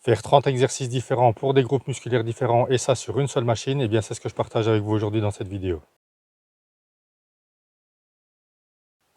Faire 30 exercices différents pour des groupes musculaires différents et ça sur une seule machine, eh bien c'est ce que je partage avec vous aujourd'hui dans cette vidéo.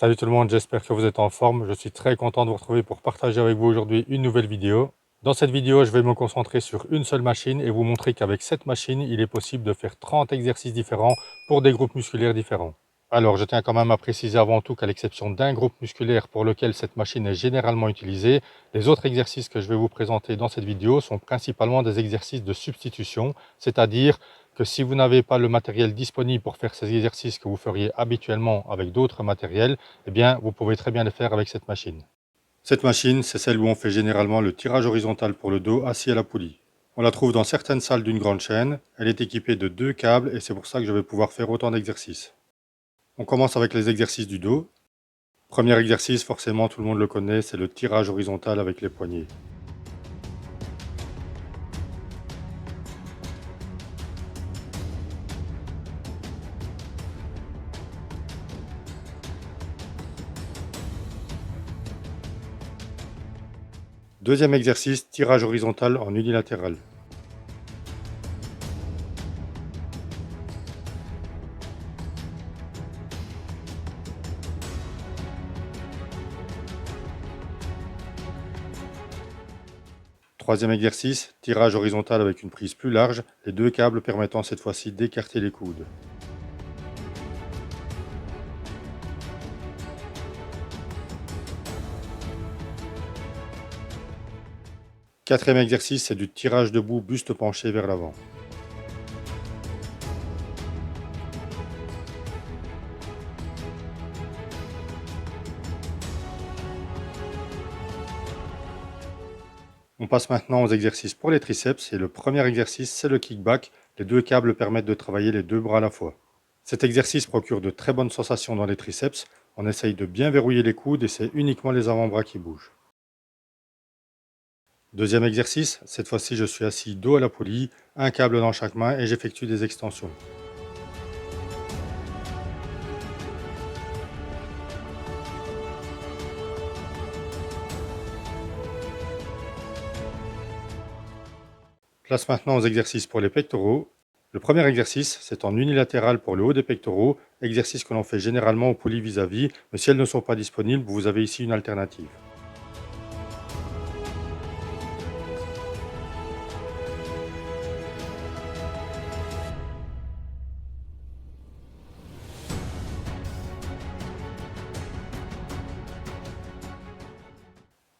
Salut tout le monde, j'espère que vous êtes en forme. Je suis très content de vous retrouver pour partager avec vous aujourd'hui une nouvelle vidéo. Dans cette vidéo, je vais me concentrer sur une seule machine et vous montrer qu'avec cette machine, il est possible de faire 30 exercices différents pour des groupes musculaires différents. Alors, je tiens quand même à préciser avant tout qu'à l'exception d'un groupe musculaire pour lequel cette machine est généralement utilisée, les autres exercices que je vais vous présenter dans cette vidéo sont principalement des exercices de substitution, c'est-à-dire que si vous n'avez pas le matériel disponible pour faire ces exercices que vous feriez habituellement avec d'autres matériels, eh bien, vous pouvez très bien les faire avec cette machine. Cette machine, c'est celle où on fait généralement le tirage horizontal pour le dos assis à la poulie. On la trouve dans certaines salles d'une grande chaîne, elle est équipée de 2 câbles et c'est pour ça que je vais pouvoir faire autant d'exercices. On commence avec les exercices du dos. Premier exercice, forcément tout le monde le connaît, c'est le tirage horizontal avec les poignets. Deuxième exercice, tirage horizontal en unilatéral. Troisième exercice, tirage horizontal avec une prise plus large, les 2 câbles permettant cette fois-ci d'écarter les coudes. Quatrième exercice, c'est du tirage debout, buste penché vers l'avant. On passe maintenant aux exercices pour les triceps et le premier exercice, c'est le kickback. Les 2 câbles permettent de travailler les 2 bras à la fois. Cet exercice procure de très bonnes sensations dans les triceps. On essaye de bien verrouiller les coudes et c'est uniquement les avant-bras qui bougent. Deuxième exercice, cette fois-ci je suis assis dos à la poulie, un câble dans chaque main et j'effectue des extensions. Place maintenant aux exercices pour les pectoraux. Le premier exercice, c'est en unilatéral pour le haut des pectoraux, exercice que l'on fait généralement aux poulies vis-à-vis, mais si elles ne sont pas disponibles, vous avez ici une alternative.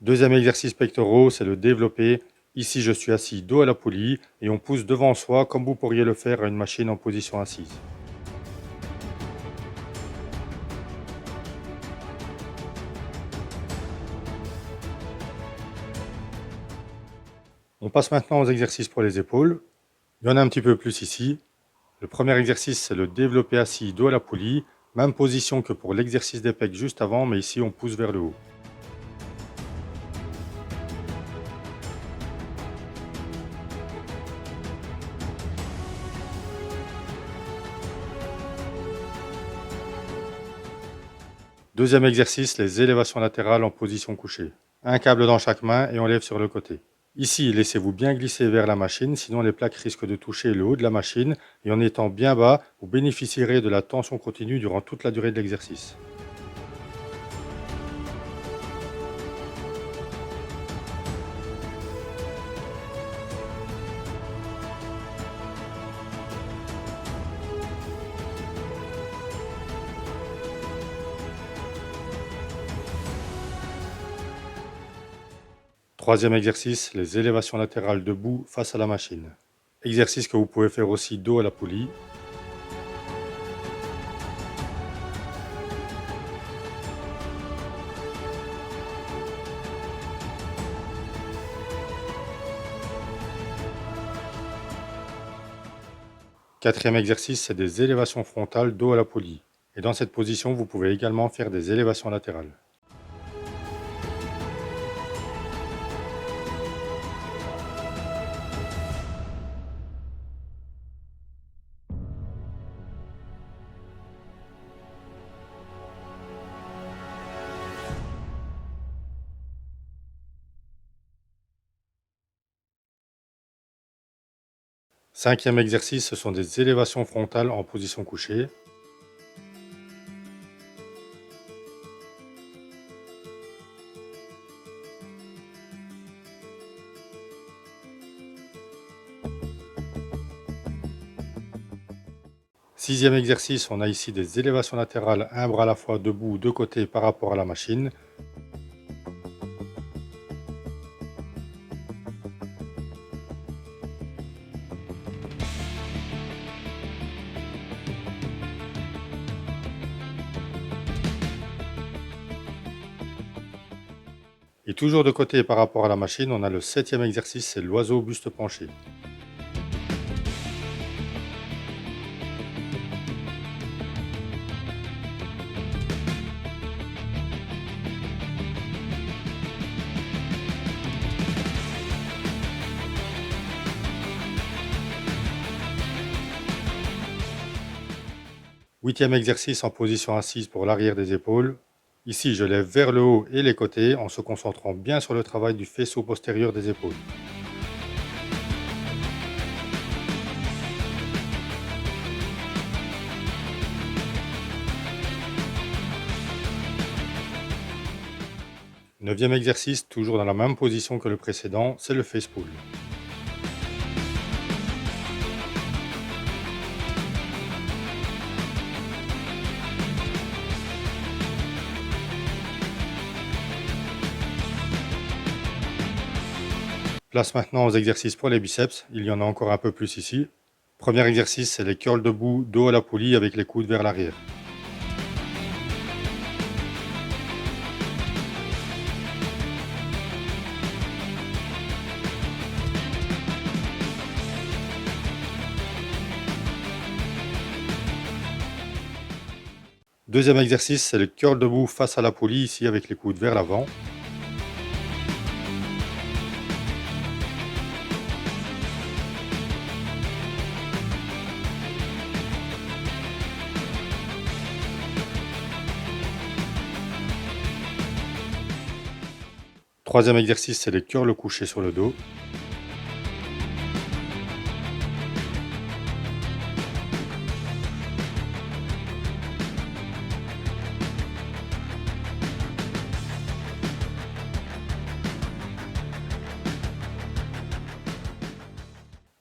Deuxième exercice pectoraux, c'est le développé. Ici, je suis assis dos à la poulie et on pousse devant soi comme vous pourriez le faire à une machine en position assise. On passe maintenant aux exercices pour les épaules. Il y en a un petit peu plus ici. Le premier exercice, c'est le développé assis dos à la poulie. Même position que pour l'exercice des pecs juste avant, mais ici on pousse vers le haut. Deuxième exercice, les élévations latérales en position couchée. Un câble dans chaque main et on lève sur le côté. Ici, laissez-vous bien glisser vers la machine, sinon les plaques risquent de toucher le haut de la machine et en étant bien bas, vous bénéficierez de la tension continue durant toute la durée de l'exercice. Troisième exercice, les élévations latérales debout face à la machine. Exercice que vous pouvez faire aussi dos à la poulie. Quatrième exercice, c'est des élévations frontales dos à la poulie. Et dans cette position, vous pouvez également faire des élévations latérales. Cinquième exercice, ce sont des élévations frontales en position couchée. Sixième exercice, on a ici des élévations latérales, un bras à la fois debout, de côté par rapport à la machine. Et toujours de côté par rapport à la machine, on a le septième exercice, c'est l'oiseau buste penché. Huitième exercice en position assise pour l'arrière des épaules. Ici, je lève vers le haut et les côtés en se concentrant bien sur le travail du faisceau postérieur des épaules. Neuvième exercice, toujours dans la même position que le précédent, c'est le face pull. Place maintenant aux exercices pour les biceps, il y en a encore un peu plus ici. Premier exercice, c'est les curls debout, dos à la poulie avec les coudes vers l'arrière. Deuxième exercice, c'est le curl debout face à la poulie, ici avec les coudes vers l'avant. Troisième exercice, c'est les curls couchés sur le dos.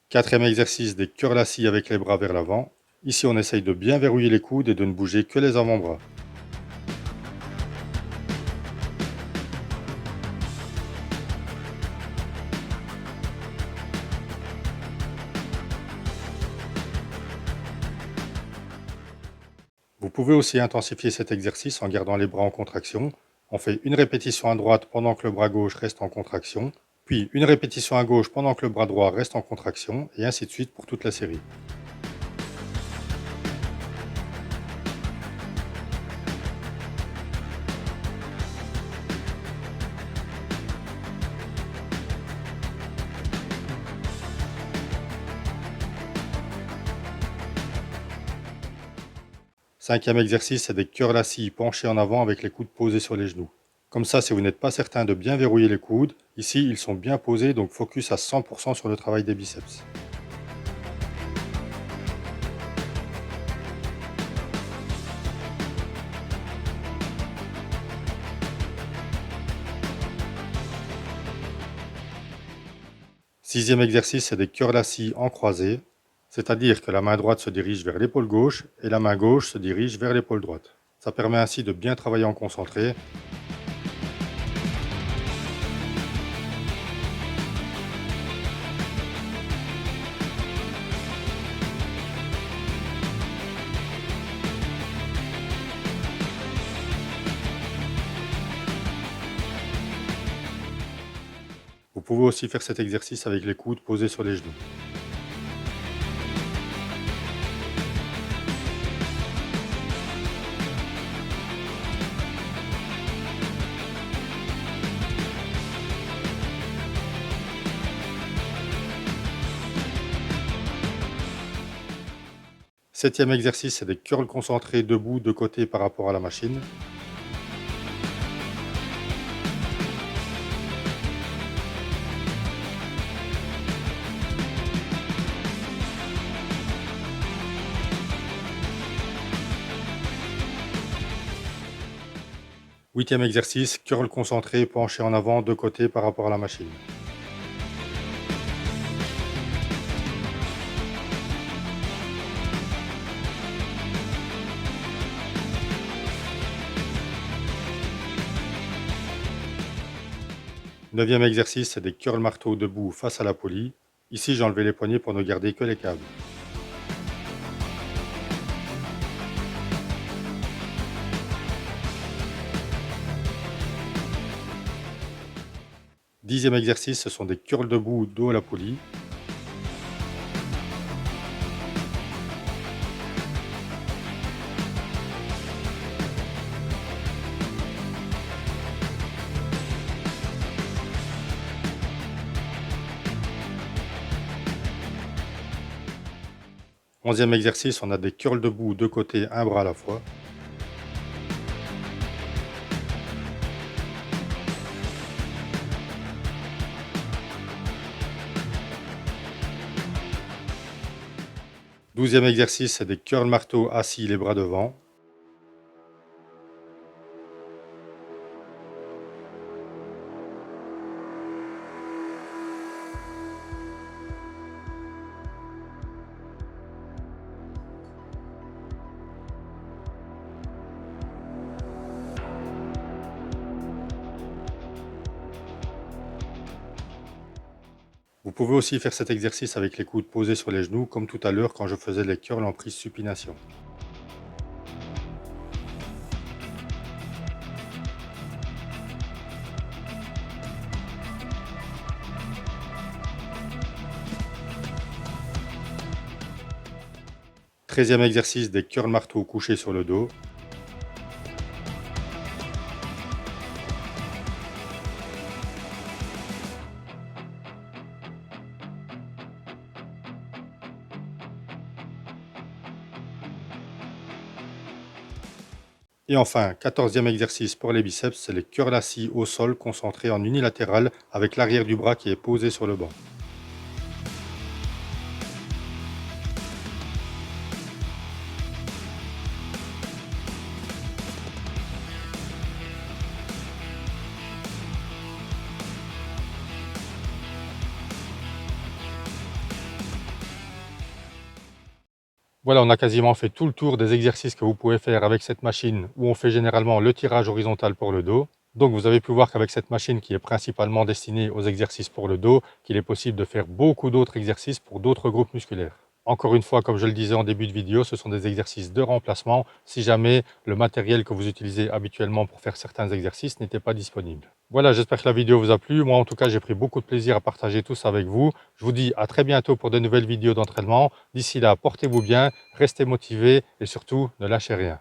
Quatrième exercice, des curls assis avec les bras vers l'avant. Ici, on essaye de bien verrouiller les coudes et de ne bouger que les avant-bras. Vous pouvez aussi intensifier cet exercice en gardant les bras en contraction. On fait une répétition à droite pendant que le bras gauche reste en contraction, puis une répétition à gauche pendant que le bras droit reste en contraction, et ainsi de suite pour toute la série. Cinquième exercice, c'est des curls assis penchés en avant avec les coudes posés sur les genoux. Comme ça, si vous n'êtes pas certain de bien verrouiller les coudes, ici ils sont bien posés, donc focus à 100% sur le travail des biceps. Sixième exercice, c'est des curls assis en croisé, c'est-à-dire que la main droite se dirige vers l'épaule gauche et la main gauche se dirige vers l'épaule droite. Ça permet ainsi de bien travailler en concentré. Vous pouvez aussi faire cet exercice avec les coudes posés sur les genoux. Septième exercice, c'est des curls concentrés debout de côté par rapport à la machine. 8e exercice, curl concentré, penché en avant, de côté par rapport à la machine. Neuvième exercice, c'est des curls marteau debout face à la poulie. Ici, j'ai enlevé les poignets pour ne garder que les câbles. 10e exercice, ce sont des curls debout dos à la poulie. Onzième exercice, on a des curls debout de côté, un bras à la fois. Douzième exercice, c'est des curls marteau assis, les bras devant. Vous pouvez aussi faire cet exercice avec les coudes posés sur les genoux, comme tout à l'heure quand je faisais les curls en prise supination. Treizième exercice, des curls marteau couchés sur le dos. Et enfin, 14e exercice pour les biceps, c'est les curls assis au sol concentrés en unilatéral avec l'arrière du bras qui est posé sur le banc. Voilà, on a quasiment fait tout le tour des exercices que vous pouvez faire avec cette machine où on fait généralement le tirage horizontal pour le dos. Donc vous avez pu voir qu'avec cette machine qui est principalement destinée aux exercices pour le dos, qu'il est possible de faire beaucoup d'autres exercices pour d'autres groupes musculaires. Encore une fois, comme je le disais en début de vidéo, ce sont des exercices de remplacement si jamais le matériel que vous utilisez habituellement pour faire certains exercices n'était pas disponible. Voilà, j'espère que la vidéo vous a plu. Moi, en tout cas, j'ai pris beaucoup de plaisir à partager tout ça avec vous. Je vous dis à très bientôt pour de nouvelles vidéos d'entraînement. D'ici là, portez-vous bien, restez motivés et surtout, ne lâchez rien.